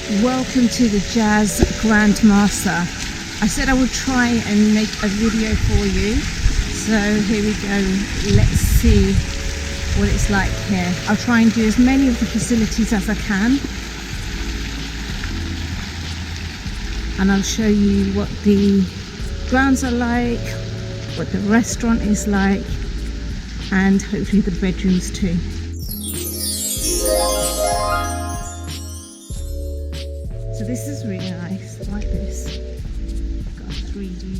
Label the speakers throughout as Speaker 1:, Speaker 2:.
Speaker 1: Welcome to the Jaz Grand Marsa. I said I would try and make a video for you, so here we go. Let's see what it's like here. I'll try and do as many of the facilities as I can, and I'll show you what the grounds are like, what the restaurant is like, and hopefully the bedrooms too. So this is really nice, I like this. Got a 3D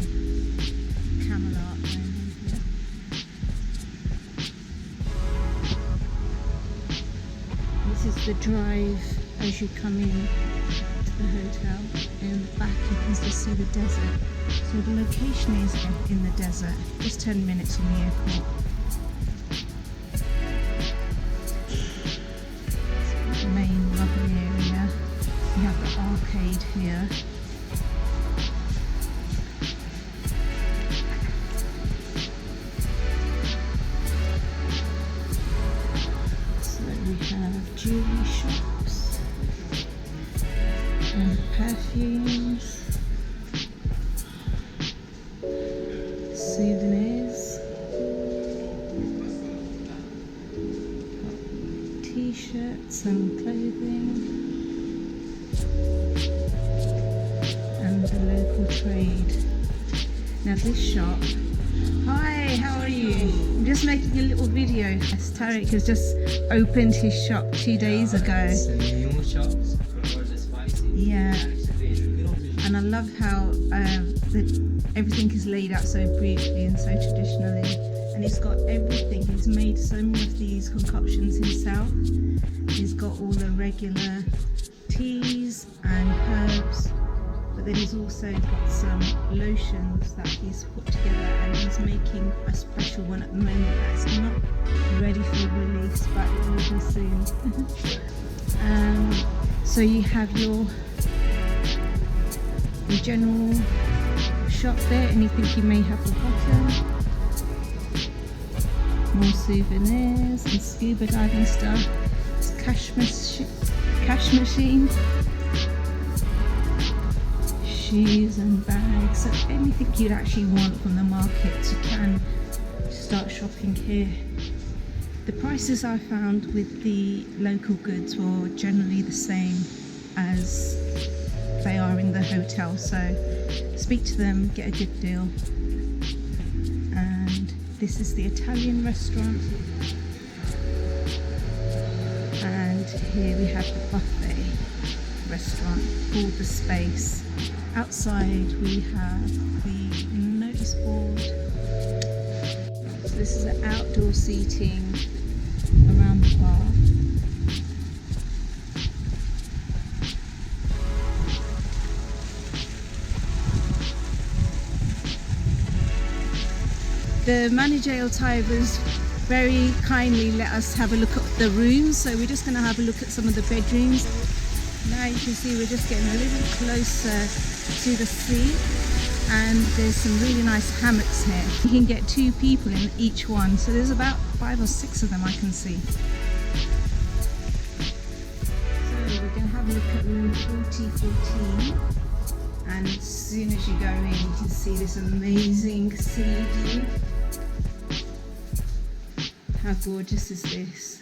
Speaker 1: camel art going on here. This is the drive as you come in to the hotel. In the back you can just see the desert. So the location is in the desert, just 10 minutes from the airport. It's the main lovely area. We have the arcade here. So we have jewelry shops and perfumes, souvenirs, t-shirts and clothing, and the local trade. Now this shop, hi, how are you? I'm just making a little video. Yes, Tariq has just opened his shop 2 days ago.
Speaker 2: It's a new shop for the spicy.
Speaker 1: Yeah, and I love how everything is laid out so briefly and so traditionally, and he's got everything. He's made so many of these concoctions himself. He's got all the regular teas and herbs, but then he's also got some lotions that he's put together, and he's making a special one at the moment that's not ready for release, but it will be soon. So you have your general shop there, anything you may have forgotten. More souvenirs and scuba diving stuff. It's cash machine, shoes and bags, so anything you'd actually want from the market you can start shopping here. The prices I found with the local goods were generally the same as they are in the hotel, so speak to them, get a good deal. And this is the Italian restaurant, and here we have the buffet restaurant called The Space. Outside we have the notice board. So this is the outdoor seating around the bar. The manager was very kindly let us have a look at the rooms, so we're just going to have a look at some of the bedrooms. Now you can see we're just getting a little closer to the sea, and there's some really nice hammocks here. You can get 2 people in each one, so there's about 5 or 6 of them I can see. So we're going to have a look at room 4014, and as soon as you go in you can see this amazing sea view. How gorgeous is this?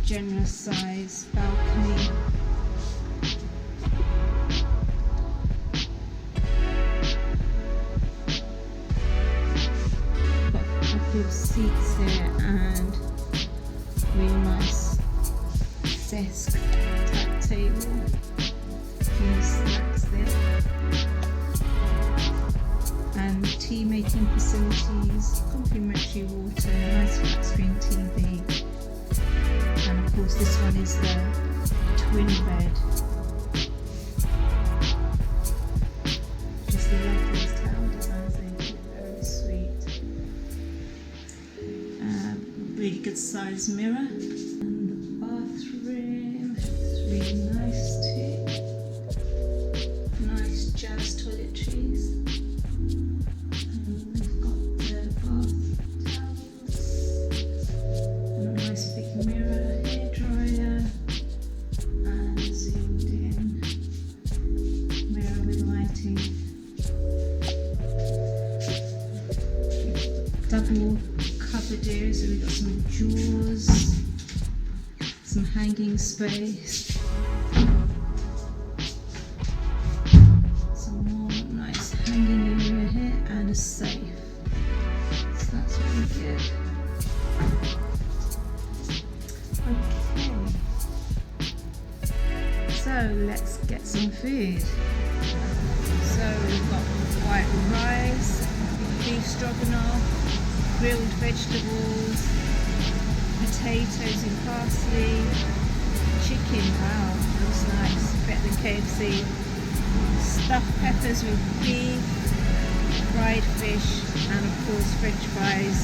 Speaker 1: Generous size balcony. Got a couple of seats here and really nice desk type table. A few snacks there. And tea making facilities, complimentary water, nice flat screen TV, and of course this one is the twin bed. Just the loveliest tower designs, they very sweet. Really good size mirror, and the bathroom is really nice too. Nice Jaz toiletries. And we've got the bath towels, and a nice big mirror, hairdryer, and zoomed in mirror with lighting. Double cupboard area, so we've got some drawers, some hanging space, some more nice hanging area here, and a safe. So that's really good. Okay, so let's get some food. So we've got white rice, beef stroganoff, grilled vegetables, potatoes and parsley, chicken, wow, looks nice, better than KFC, stuffed peppers with beef, fried fish, and of course French fries,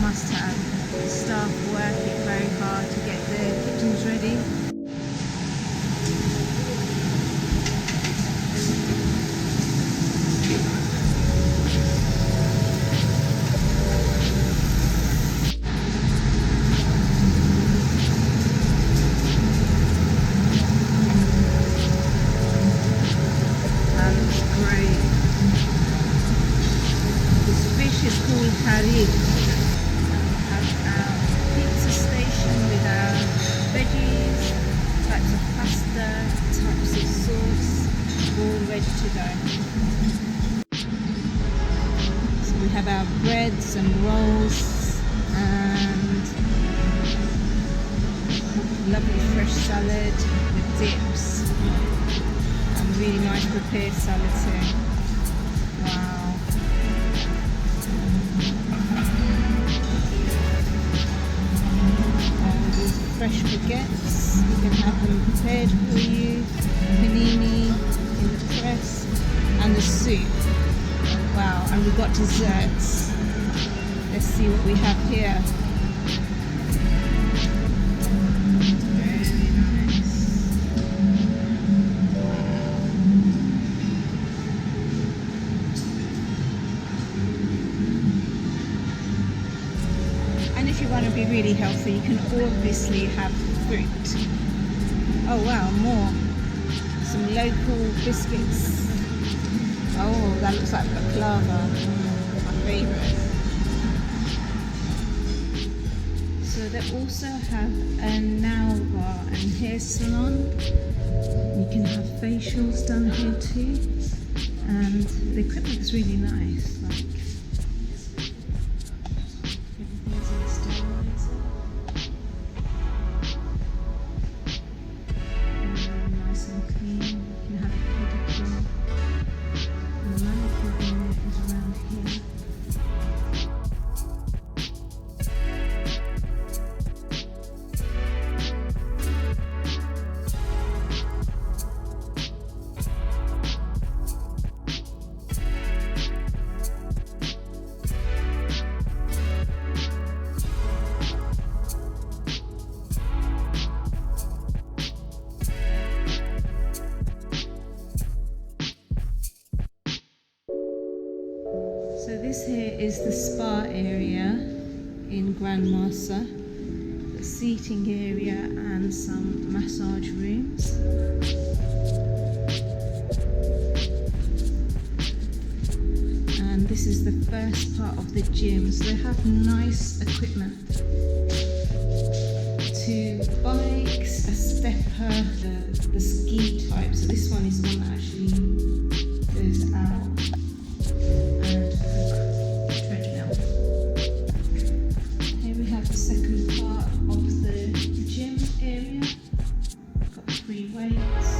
Speaker 1: must have. The staff working very hard to get the kitchens ready. Is called Harid. We have our pizza station with our veggies, types of pasta, types of sauce, all ready to go. So we have our breads and rolls and lovely fresh salad with dips and really nice prepared salad too. Wow. Fresh baguettes, you can have them prepared for you, panini in the press, and the soup. Wow, and we've got desserts. Let's see what we have here. Very nice. And if you want to be really healthy, you can obviously have fruit. Oh wow, more. Some local biscuits. Oh, that looks like baklava. My favourite. So they also have a nail bar and hair salon. You can have facials done here too. And the equipment is really nice. Like, so this here is the spa area in Grand Marsa, the seating area and some massage rooms. And this is the first part of the gym, so they have nice equipment to bikes, a stepper, the ski type. So this one is the one that actually goes out. The second part of the gym area. Got 3 weights.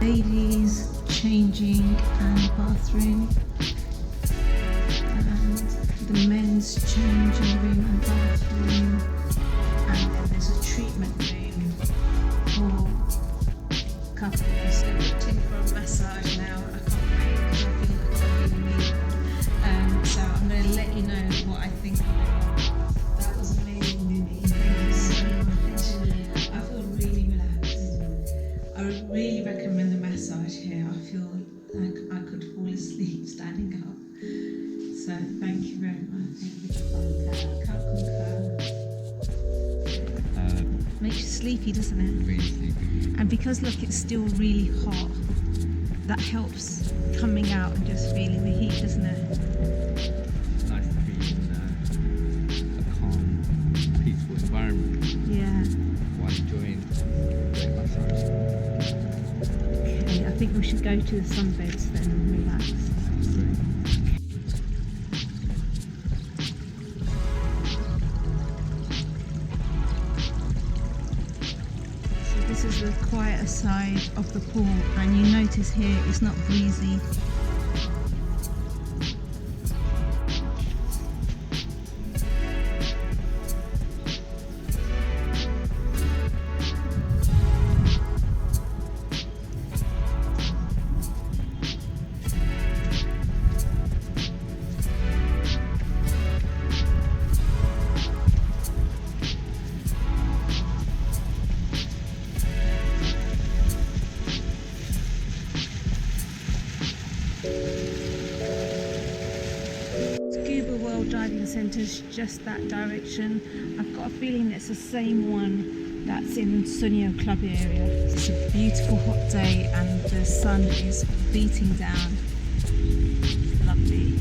Speaker 1: Ladies changing and bathroom, and the men's changing room and bathroom, and then there's a treatment room for couples. So I'm booked in for a massage now. I can't wait because I feel like I really need one. So I'm going to let you know what I think of it. That was amazing, Mimi. Thank you so much. I feel really relaxed. I would really recommend the massage here. I feel like I could fall asleep standing up. So thank you very much. Can't concur. Makes you sleepy, doesn't it?
Speaker 2: Really sleepy.
Speaker 1: And because look, it's still really hot, that helps coming out and just feeling the heat, doesn't it?
Speaker 2: It's nice to be in a calm, peaceful environment
Speaker 1: Yeah.
Speaker 2: while enjoying the massage.
Speaker 1: Okay, I think we should go to the sunbeds then and relax.
Speaker 2: Sounds great.
Speaker 1: This is the quieter side of the pool, and you notice here it's not breezy. Scuba World Diving Centre's just that direction. I've got a feeling it's the same one that's in Sunio Club area. It's a beautiful hot day and the sun is beating down. Lovely.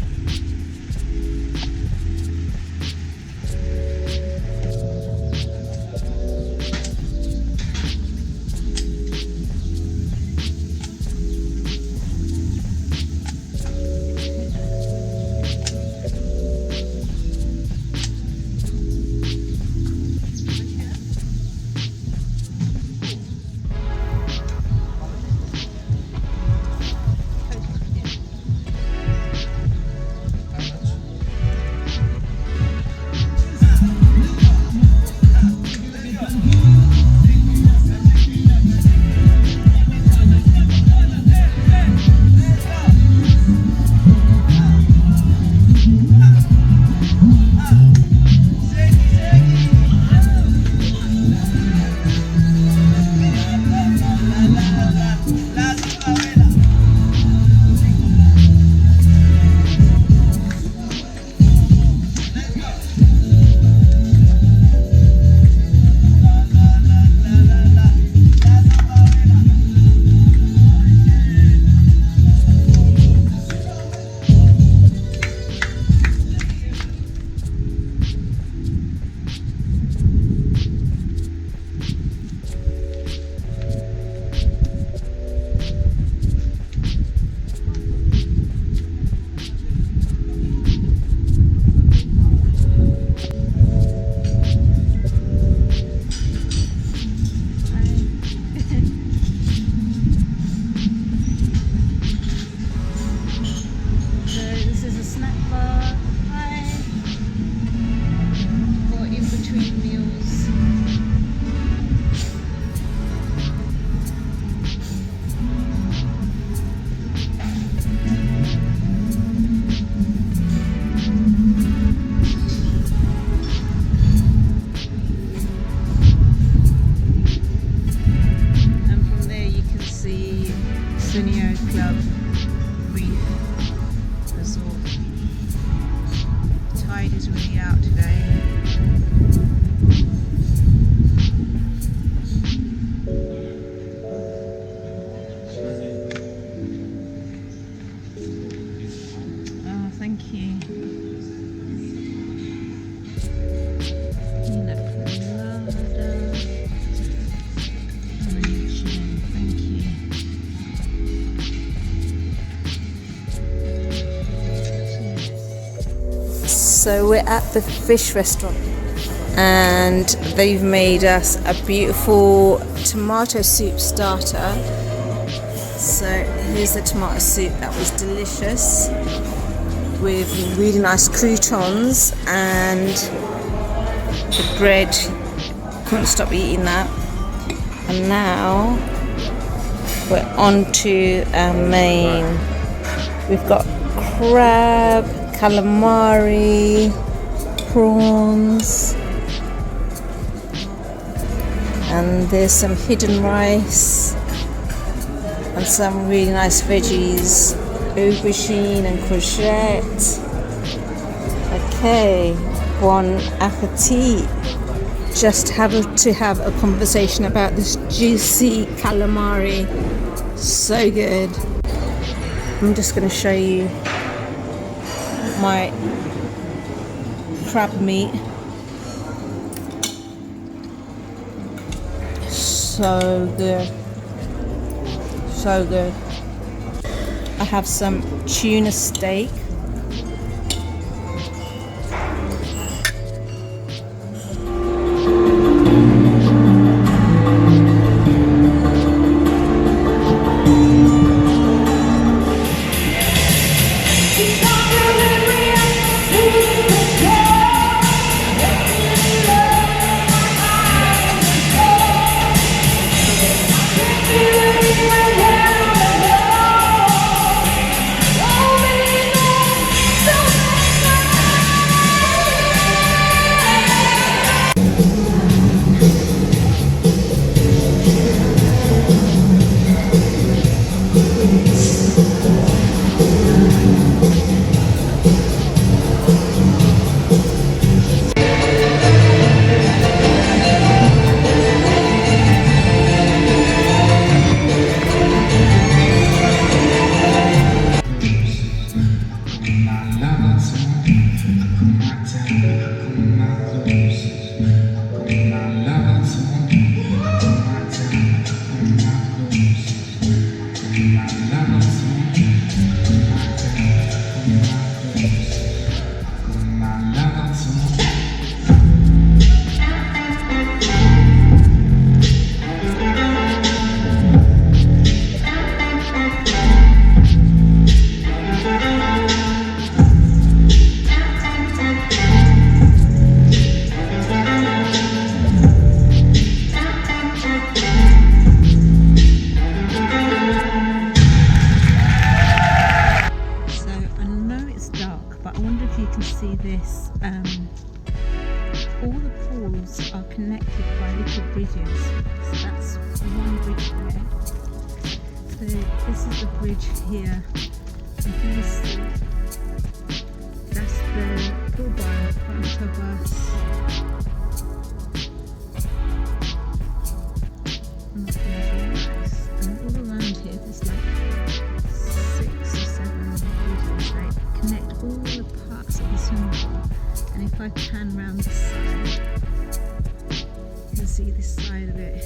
Speaker 1: So we're at the fish restaurant and they've made us a beautiful tomato soup starter So here's the tomato soup that was delicious with really nice croutons and the bread. Couldn't stop eating that. And now we're on to our main. We've got crab, calamari, prawns, and there's some hidden rice and some really nice veggies, aubergine and courgette. Okay, bon appetit. Just to have a conversation about this juicy calamari. So good. I'm just going to show you my crab meat. So good. So good. I have some tuna steak. See this, all the pools are connected by little bridges. So that's one bridge there. So this is the bridge here. And here's that's the pool bar in front of us. And all around here there's like 6 or 7 bridges that connect all the parts of the swimming pool. And if I pan round this side, you can see this side of it.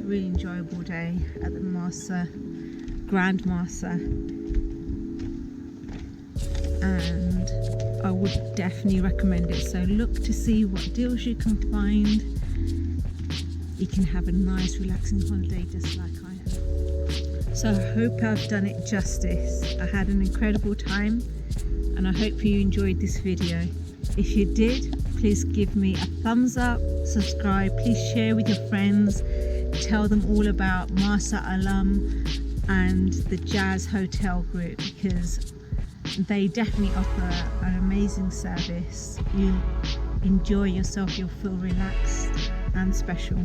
Speaker 1: Really enjoyable day at the Grand Marsa, and I would definitely recommend it. So look to see what deals you can find. You can have a nice relaxing holiday just like I have. So I hope I've done it justice. I had an incredible time and I hope you enjoyed this video. If you did, please give me a thumbs up, subscribe, please share with your friends, tell them all about Marsa Alam and the Jaz Hotel group, because they definitely offer an amazing service. You enjoy yourself, you'll feel relaxed and special.